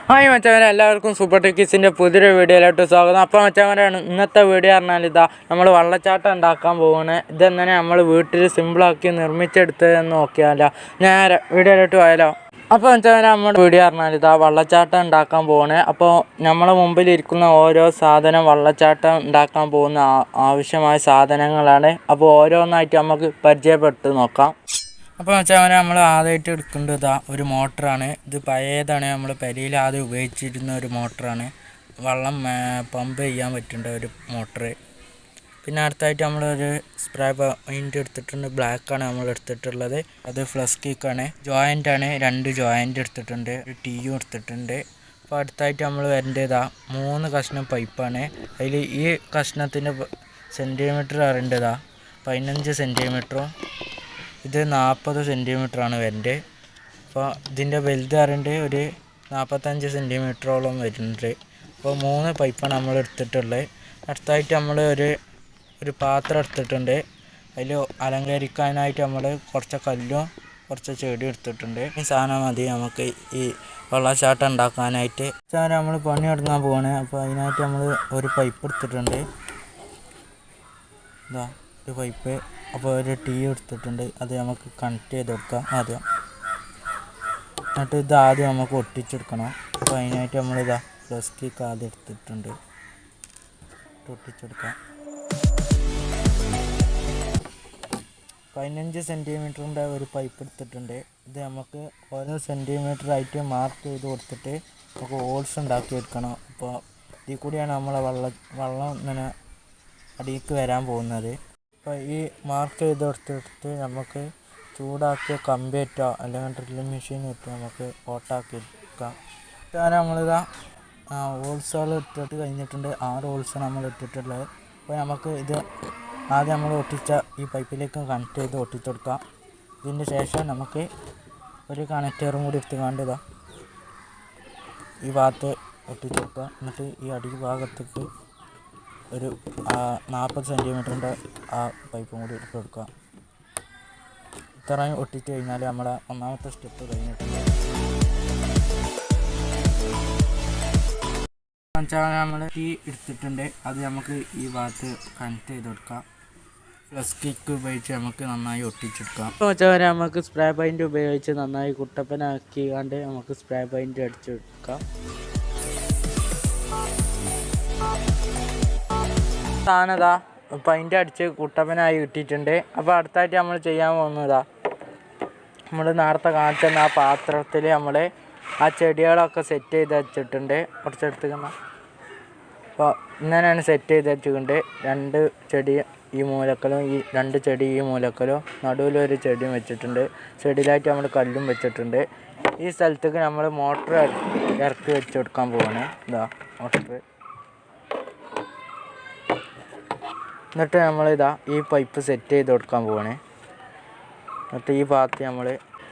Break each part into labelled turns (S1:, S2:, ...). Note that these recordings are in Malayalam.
S1: ഹായ് മച്ചാമാരെ, എല്ലാവർക്കും സൂപ്പർ ടെക്കീസിൻ്റെ പുതിയൊരു വീഡിയോയിലോട്ട് സ്വാഗതം. അപ്പോൾ മച്ചാമാരാണ് ഇന്നത്തെ വീഡിയോ പറഞ്ഞാൽ ഇതാ നമ്മൾ വെള്ളച്ചാട്ടം ഉണ്ടാക്കാൻ പോകുന്നത്. ഇതെങ്ങനെ നമ്മൾ വീട്ടിൽ സിമ്പിളാക്കി നിർമ്മിച്ചെടുത്തതെന്ന് നോക്കിയാലോ. ഞാൻ വീഡിയോയിലോട്ട് പോയാലോ. അപ്പോൾ മച്ചാമാരെ, നമ്മുടെ വീഡിയോ പറഞ്ഞാൽ ഇതാ വെള്ളച്ചാട്ടം ഉണ്ടാക്കാൻ പോകുന്നത്. അപ്പോൾ നമ്മളെ മുമ്പിലിരിക്കുന്ന ഓരോ സാധനം വെള്ളച്ചാട്ടം ഉണ്ടാക്കാൻ പോകുന്ന ആവശ്യമായ സാധനങ്ങളാണ്. അപ്പോൾ ഓരോന്നായിട്ട് നമുക്ക് പരിചയപ്പെട്ട് നോക്കാം. അപ്പോൾ വെച്ചാൽ നമ്മൾ ആദ്യമായിട്ട് എടുക്കേണ്ടത് ഇതാ ഒരു മോട്ടറാണ്. ഇത് പഴയതാണ്, നമ്മൾ പെരയിൽ ആദ്യം ഉപയോഗിച്ചിരുന്ന ഒരു മോട്ടറാണ്. വെള്ളം പമ്പ് ചെയ്യാൻ പറ്റുന്ന ഒരു മോട്ടറ്. പിന്നെ അടുത്തായിട്ട് നമ്മളൊരു സ്പ്രേ പെയിൻറ്റ് എടുത്തിട്ടുണ്ട്. ബ്ലാക്കാണ് നമ്മൾ എടുത്തിട്ടുള്ളത്. അത് ഫ്ലസ് കിക്കാണ്. ജോയിൻ്റാണ്, 2 ജോയിൻ്റ് എടുത്തിട്ടുണ്ട്. ഒരു ടീയും എടുത്തിട്ടുണ്ട്. അപ്പോൾ അടുത്തായിട്ട് നമ്മൾ വരേണ്ടതാ 3 കഷ്ണം പൈപ്പാണ്. അതിൽ ഈ കഷ്ണത്തിൻ്റെ സെൻറ്റിമീറ്റർ അറിയേണ്ടതാ 15 സെൻറ്റിമീറ്ററും ഇത് 40 സെൻറ്റിമീറ്ററാണ് വരുന്നത്. അപ്പോൾ ഇതിൻ്റെ വലുത് അറിയേണ്ടത് ഒരു 45 സെൻറ്റിമീറ്ററോളം വരുന്നുണ്ട്. അപ്പോൾ 3 പൈപ്പാണ് നമ്മൾ എടുത്തിട്ടുള്ളത്. അടുത്തായിട്ട് നമ്മൾ ഒരു പാത്രം എടുത്തിട്ടുണ്ട്. അതിൽ അലങ്കരിക്കാനായിട്ട് നമ്മൾ കുറച്ച് കല്ലും കുറച്ച് ചെടിയും എടുത്തിട്ടുണ്ട്. ഈ സാധനം മതി നമുക്ക് ഈ വെള്ളച്ചാട്ടം ഉണ്ടാക്കാനായിട്ട്. നമ്മൾ പണി തുടങ്ങാൻ പോവാണ്. അപ്പോൾ അതിനായിട്ട് നമ്മൾ ഒരു പൈപ്പ് എടുത്തിട്ടുണ്ട്. ഇതാ ഒരു പൈപ്പ്. അപ്പോൾ ഒരു ടീ എടുത്തിട്ടുണ്ട്. അത് നമുക്ക് കണക്ട് ചെയ്ത് കൊടുക്കാം ആദ്യം. എന്നിട്ട് ഇത് ആദ്യം നമുക്ക് ഒട്ടിച്ചെടുക്കണം. അപ്പോൾ അതിനായിട്ട് നമ്മളിതാ പ്ലാസ്റ്റിക് ആദ്യം എടുത്തിട്ടുണ്ട്. ഒട്ടിച്ചെടുക്കാം. 15 സെൻറ്റിമീറ്ററിൻ്റെ ഒരു പൈപ്പ് എടുത്തിട്ടുണ്ട്. ഇത് നമുക്ക് ഓരോ സെൻറ്റിമീറ്ററായിട്ട് മാർക്ക് ചെയ്ത് കൊടുത്തിട്ട് നമുക്ക് ഹോൾസ് ഉണ്ടാക്കിയെടുക്കണം. അപ്പോൾ ഇതിൽ കൂടിയാണ് നമ്മളെ വെള്ളം ഇങ്ങനെ അടിയിലേക്ക് വരാൻ പോകുന്നത്. അപ്പോൾ ഈ മാർക്ക് ചെയ്ത് കൊടുത്തിട്ട് നമുക്ക് ചൂടാക്കിയ കമ്പിയേറ്റോ അല്ലെങ്കിൽ ഡ്രില്ലിംഗ് മെഷീൻ ഇട്ട് നമുക്ക് ഓട്ടാക്കി എടുക്കാം. അങ്ങനെ നമ്മളിതാ ഹോൾസുകൾ ഇട്ടിട്ട് കഴിഞ്ഞിട്ടുണ്ട്. 6 ഹോൾസ് നമ്മൾ ഇട്ടിട്ടുള്ളത്. അപ്പോൾ നമുക്ക് ഇത് ആദ്യം നമ്മൾ ഒട്ടിച്ച ഈ പൈപ്പിലേക്ക് കണക്ട് ചെയ്ത് ഒട്ടിച്ചെടുക്കാം. ഇതിന് ശേഷം നമുക്ക് ഒരു കണക്ടറും കൂടി എടുത്തുകൊണ്ട് ഇതാ ഈ ഭാഗത്ത് ഒട്ടിച്ചെടുക്കുക. എന്നിട്ട് ഈ അടി ഭാഗത്തേക്ക് ഒരു 40 സെൻറ്റിമീറ്ററിൻ്റെ ആ പൈപ്പും കൂടി ഇട്ട് കൊടുക്കുക. ഇത്രയും ഒട്ടിച്ച് കഴിഞ്ഞാൽ നമ്മളെ ഒന്നാമത്തെ സ്റ്റെപ്പ് കഴിഞ്ഞിട്ടുണ്ട്. നമ്മൾ ടീ എടുത്തിട്ടുണ്ട്. അത് നമുക്ക് ഈ ഭാഗത്ത് കണക്ട് ചെയ്ത് കൊടുക്കാം. പ്ലസ് കിക്ക് ഉപയോഗിച്ച് നമുക്ക് നന്നായി ഒട്ടിച്ചെടുക്കാം. അപ്പോൾ വെച്ചാൽ നമുക്ക് സ്പ്രേ പെയിൻറ്റ് ഉപയോഗിച്ച് നന്നായി കുട്ടപ്പനാക്കിക്കാണ്ട് നമുക്ക് സ്പ്രേ പെയിൻറ്റ് അടിച്ചെടുക്കാം. സാധനതാ പെയിൻ്റ് അടിച്ച് കുട്ടപ്പനായി കിട്ടിയിട്ടുണ്ട്. അപ്പോൾ അടുത്തായിട്ട് നമ്മൾ ചെയ്യാൻ പോകുന്നതാ നമ്മൾ നേരത്തെ കാണിച്ചെന്ന ആ പാത്രത്തിൽ നമ്മൾ ആ ചെടികളൊക്കെ സെറ്റ് ചെയ്ത് വെച്ചിട്ടുണ്ട്. കുറച്ചെടുത്തുക്കുന്ന അപ്പോൾ ഇങ്ങനെയാണ് സെറ്റ് ചെയ്ത് വെച്ചിട്ടുണ്ട്. 2 ചെടി ഈ മൂലക്കലും 2 ചെടി ഈ മൂലക്കലും നടുവിലൊരു ചെടിയും വെച്ചിട്ടുണ്ട്. ചെടിയിലായിട്ട് നമ്മൾ കല്ലും വെച്ചിട്ടുണ്ട്. ഈ സ്ഥലത്തേക്ക് നമ്മൾ മോട്ടർ ഇറക്കി വെച്ച് കൊടുക്കാൻ പോവാണ്. ഇതാ മോട്ടർ. എന്നിട്ട് നമ്മളിതാ ഈ പൈപ്പ് സെറ്റ് ചെയ്ത് കൊടുക്കാൻ പോവാണ്. എന്നിട്ട് ഈ ഭാഗത്ത് നമ്മൾ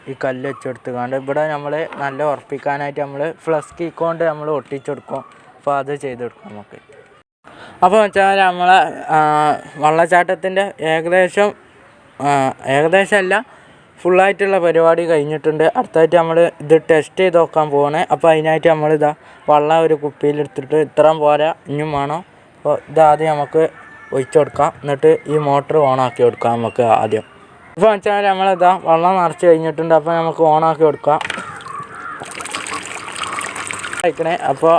S1: ഈ കല്ല് വെച്ചെടുത്തുകൊണ്ട് ഇവിടെ നമ്മൾ നല്ല ഉറപ്പിക്കാനായിട്ട് നമ്മൾ ഫ്ലസ് കീ കൊണ്ട് നമ്മൾ ഒട്ടിച്ചെടുക്കും. അപ്പോൾ അത് ചെയ്ത് കൊടുക്കാം നമുക്ക്. അപ്പോൾ വെച്ചാൽ നമ്മളെ വെള്ളച്ചാട്ടത്തിൻ്റെ ഏകദേശമല്ല ഫുള്ളായിട്ടുള്ള പരിപാടി കഴിഞ്ഞിട്ടുണ്ട്. അടുത്തായിട്ട് നമ്മൾ ഇത് ടെസ്റ്റ് ചെയ്ത് നോക്കാൻ പോവാണ്. അപ്പോൾ അതിനായിട്ട് നമ്മളിതാ വെള്ളം ഒരു കുപ്പിയിലെടുത്തിട്ട് ഇത്രയും പോരാ ഇനിയും വേണം. അപ്പോൾ ഇതാദ്യം നമുക്ക് ഒഴിച്ചു കൊടുക്കാം. എന്നിട്ട് ഈ മോട്ടർ ഓണാക്കി കൊടുക്കാം നമുക്ക് ആദ്യം. ഇപ്പോൾ വെച്ചാൽ നമ്മളിതാ വെള്ളം നിറച്ച് കഴിഞ്ഞിട്ടുണ്ട്. അപ്പോൾ നമുക്ക് ഓണാക്കി കൊടുക്കാം. കഴിക്കണേ. അപ്പോൾ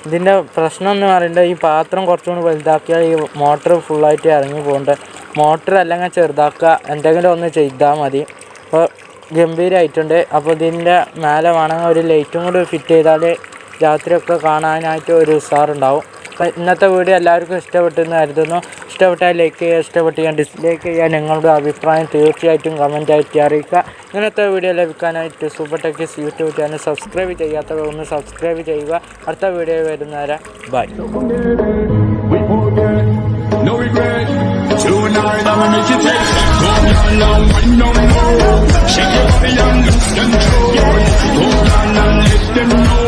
S1: ഇതിൻ്റെ പ്രശ്നം എന്ന് പറയുന്നത് ഈ പാത്രം കുറച്ചുകൂടി വലുതാക്കിയാൽ ഈ മോട്ടർ ഫുള്ളായിട്ട് ഇറങ്ങി പോകുന്നുണ്ട്. മോട്ടർ അല്ലെങ്കിൽ ചെറുതാക്കുക, എന്തെങ്കിലും ഒന്ന് ചെയ്താൽ മതി. അപ്പോൾ ഗംഭീരമായിട്ടുണ്ട്. അപ്പോൾ ഇതിൻ്റെ മേലെ വേണമെങ്കിൽ ഒരു ലൈറ്റും കൂടി ഫിറ്റ് ചെയ്താൽ രാത്രിയൊക്കെ കാണാനായിട്ട് ഒരു ഉഷാറുണ്ടാവും. അപ്പോൾ ഇന്നത്തെ വീഡിയോ എല്ലാവർക്കും ഇഷ്ടപ്പെട്ടെന്ന് കരുതുന്നു. ഇഷ്ടപ്പെട്ടാൽ ലൈക്ക് ചെയ്യുക, ഇഷ്ടപ്പെട്ടാൽ ഡിസ്ലൈക്ക് ചെയ്യുക. നിങ്ങളുടെ അഭിപ്രായം തീർച്ചയായിട്ടും കമൻറ്റായിട്ട് അറിയിക്കുക. ഇങ്ങനത്തെ വീഡിയോ ലഭിക്കാനായിട്ട് super techies YouTube channel subscribe ചെയ്യാത്തവർ ഒന്ന് സബ്സ്ക്രൈബ് ചെയ്യുക. അടുത്ത വീഡിയോ വരുന്നവരെ bye. No regret. Tonight I'ma make you take that. Go down and win no more. Shake your body and lose control. Go down and let them know.